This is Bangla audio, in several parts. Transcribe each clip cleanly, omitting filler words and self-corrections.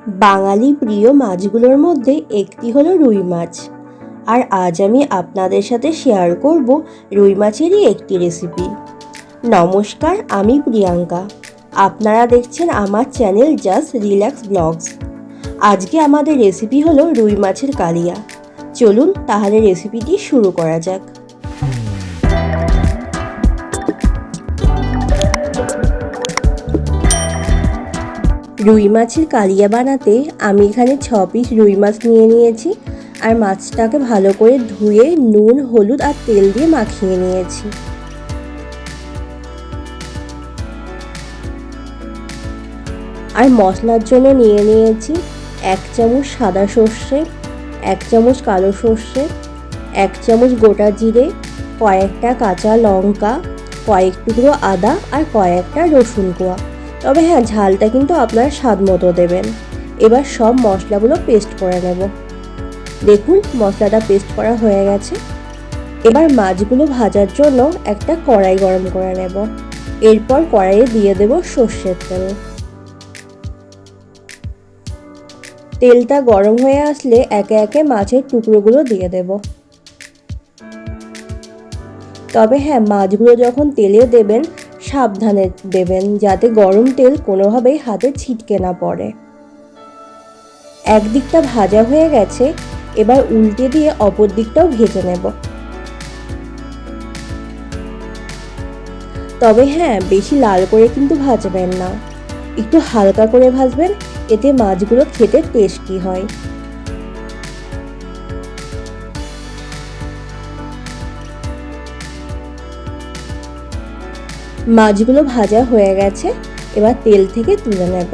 বাঙালি প্রিয় মাছগুলোর মধ্যে একটি হলো রুই মাছ। আর আজ আমি আপনাদের সাথে শেয়ার করব রুই মাছেরই একটি রেসিপি। নমস্কার, আমি প্রিয়াঙ্কা। আপনারা দেখছেন আমার চ্যানেল জাস্ট রিল্যাক্স ব্লগস। আজকে আমাদের রেসিপি হলো রুই মাছের কালিয়া। চলুন তাহলে রেসিপিটি শুরু করা যাক। রুই মাছের কালিয়া বানাতে আমি এখানে 6 পিস রুই মাছ নিয়ে নিয়েছি আর মাছটাকে ভালো করে ধুয়ে নুন, হলুদ আর তেল দিয়ে মাখিয়ে নিয়েছি। আর মশলার জন্য নিয়ে নিয়েছি 1 চামচ সাদা সর্ষে, 1 চামচ কালো সর্ষে, 1 চামচ গোটা জিরে, কয়েকটা কাঁচা লঙ্কা, কয়েক টুকরো আদা আর কয়েকটা রসুন কোয়া। তবে হ্যাঁ, ঝালটা কিন্তু আপনারা স্বাদ মতো দেবেন। এবার সব মশলাগুলো পেস্ট করে নেব। দেখুন মশলাটা পেস্ট করা হয়ে গেছে। এবার মাছগুলো ভাজার জন্য একটা কড়াই গরম করে নেব। এরপর কড়াইয়ে দিয়ে দেব সর্ষের তেল। তেলটা গরম হয়ে আসলে একে একে মাছের টুকরোগুলো দিয়ে দেব। তবে হ্যাঁ, মাছগুলো যখন তেলে দেবেন সাবধানে দেবেন, যাতে গরম তেল কোনোভাবেই হাতে ছিটকে না পড়ে। একদিকটা ভাজা হয়ে গেছে, এবার উল্টে দিয়ে অপর দিকটাও ভেজে নেব। তবে হ্যাঁ, বেশি লাল করে কিন্তু ভাজবেন না, একটু হালকা করে ভাজবেন, এতে মাছগুলো খেতে টেস্টি হয়। মাছগুলো ভাজা হয়ে গেছে, এবার তেল থেকে তুলে নেব।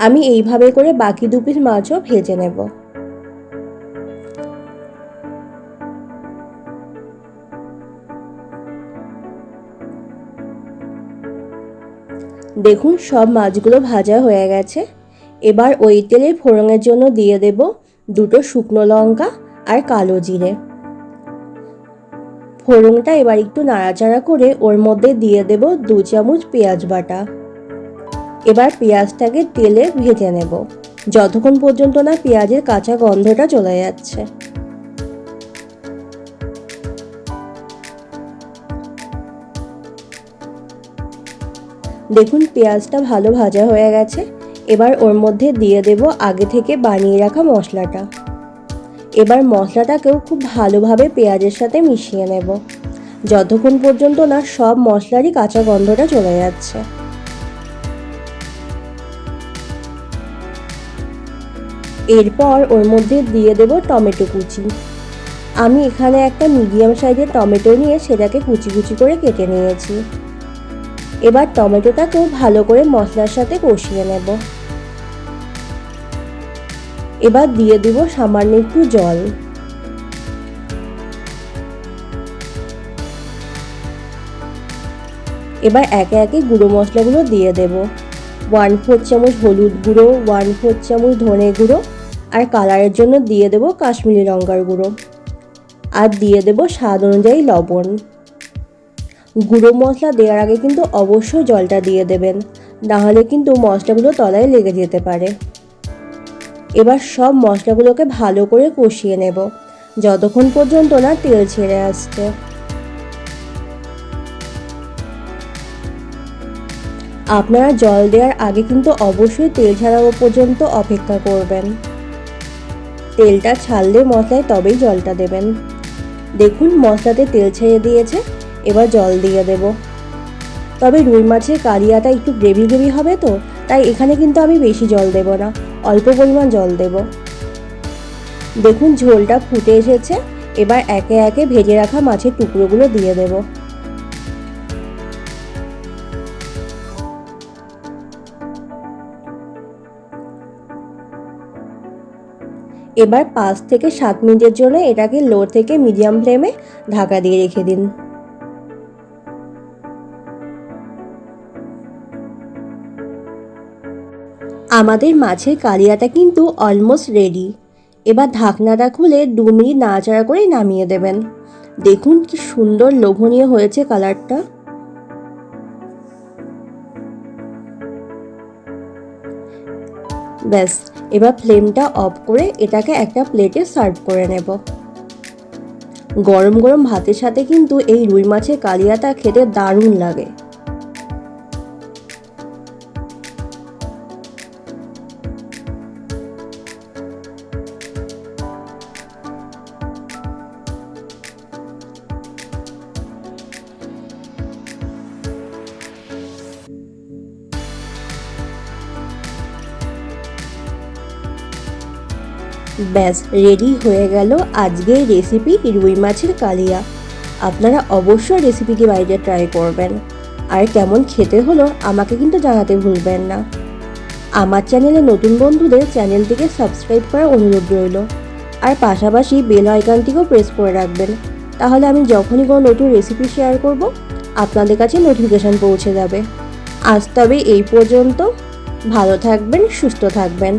আমি এইভাবে করে বাকি 2 পিস মাছও ভেজে নেব। দেখুন সব মাছগুলো ভাজা হয়ে গেছে। এবার ওই তেলে ফোড়নের জন্য দিয়ে দেব 2টো শুকনো লঙ্কা আর কালো জিরে। ফোড়নটা এবার একটু নাড়াচাড়া করে ওর মধ্যে দিয়ে দেব 2 চামচ পেঁয়াজ বাটা। এবার পেঁয়াজটাকে তেলে ভেজে নেব যতক্ষণ পর্যন্ত না পেঁয়াজের কাঁচা গন্ধটা চলে যাচ্ছে। দেখুন পেঁয়াজটা ভালো ভাজা হয়ে গেছে। এবার ওর মধ্যে দিয়ে দেব আগে থেকে বানিয়ে রাখা মশলাটা। এবার মশলাটাকেও খুব ভালোভাবে পেঁয়াজের সাথে মিশিয়ে নেব যতক্ষণ পর্যন্ত না সব মশলারই কাঁচা গন্ধটা চলে যাচ্ছে। এরপর ওর মধ্যে দিয়ে দেব টমেটো কুচি। আমি এখানে একটা মিডিয়াম সাইজের টমেটো নিয়ে সেটাকে কুচি কুচি করে কেটে নিয়েছি। এবার টমেটোটাকেও ভালো করে মশলার সাথে কষিয়ে নেব। এবার দিয়ে দেব সামান্য একটু জল। এবার একে একে গুঁড়ো মশলাগুলো দিয়ে দেব। 1/4 চামচ হলুদ গুঁড়ো, 1/4 চামচ ধনে গুঁড়ো আর কালারের জন্য দিয়ে দেব কাশ্মীরি লঙ্কার গুঁড়ো আর দিয়ে দেব স্বাদ অনুযায়ী লবণ। গুঁড়ো মশলা দেওয়ার আগে কিন্তু অবশ্যই জলটা দিয়ে দেবেন, নাহলে কিন্তু মশলাগুলো তলায় লেগে যেতে পারে। এবার সব মশলাগুলোকে ভালো করে কষিয়ে নেব যতক্ষণ পর্যন্ত না তেল ছেড়ে আসছে। আপনারা জল দেওয়ার আগে কিন্তু অবশ্যই তেল ছাড়ানো পর্যন্ত অপেক্ষা করবেন। তেলটা ছাড়লে মশলায় তবেই জলটা দেবেন। দেখুন মশলাতে তেল ছেড়ে দিয়েছে, এবার জল দিয়ে দেব। তবে রুই মাছের কালিয়াটা একটু গ্রেভি গ্রেভি হবে তো, তাই এখানে কিন্তু আমি বেশি জল দেব না, অল্প পরিমাণ জল দেব। দেখুন ঝোলটা ফুটে এসেছে, এবার একে একে ভেজে রাখা মাছের টুকরোগুলো দিয়ে দেব। এবার 5 থেকে 7 মিনিটের জন্য এটাকে লো থেকে মিডিয়াম ফ্লেমে ঢাকা দিয়ে রেখে দিন। আমাদের মাছের কালিয়াটা কিন্তু অলমোস্ট রেডি। এবার ঢাকনাটা খুলে 2 মিনিট নাড়াচাড়া করে নামিয়ে দেবেন। দেখুন কি সুন্দর লোভনীয় হয়েছে কালারটা। ব্যাস, এবার ফ্লেমটা অফ করে এটাকে একটা প্লেটে সার্ভ করে নেব। গরম গরম ভাতের সাথে কিন্তু এই রুই মাছের কালিয়াটা খেতে দারুণ লাগে। ব্যাস, রেডি হয়ে গেল আজকের রেসিপি রুই মাছের কালিয়া। আপনারা অবশ্যই রেসিপিটি বাড়িতে ট্রাই করবেন, আর কেমন খেতে হলো আমাকে কিন্তু জানাতে ভুলবেন না। আমার চ্যানেলে নতুন বন্ধুদের চ্যানেলটিকে সাবস্ক্রাইব করার অনুরোধ রইল, আর পাশাপাশি বেল আইকনটিকেও প্রেস করে রাখবেন, তাহলে আমি যখনই কোনো নতুন রেসিপি শেয়ার করব আপনাদের কাছে নোটিফিকেশান পৌঁছে যাবে। আজ তবে এই পর্যন্ত, ভালো থাকবেন, সুস্থ থাকবেন।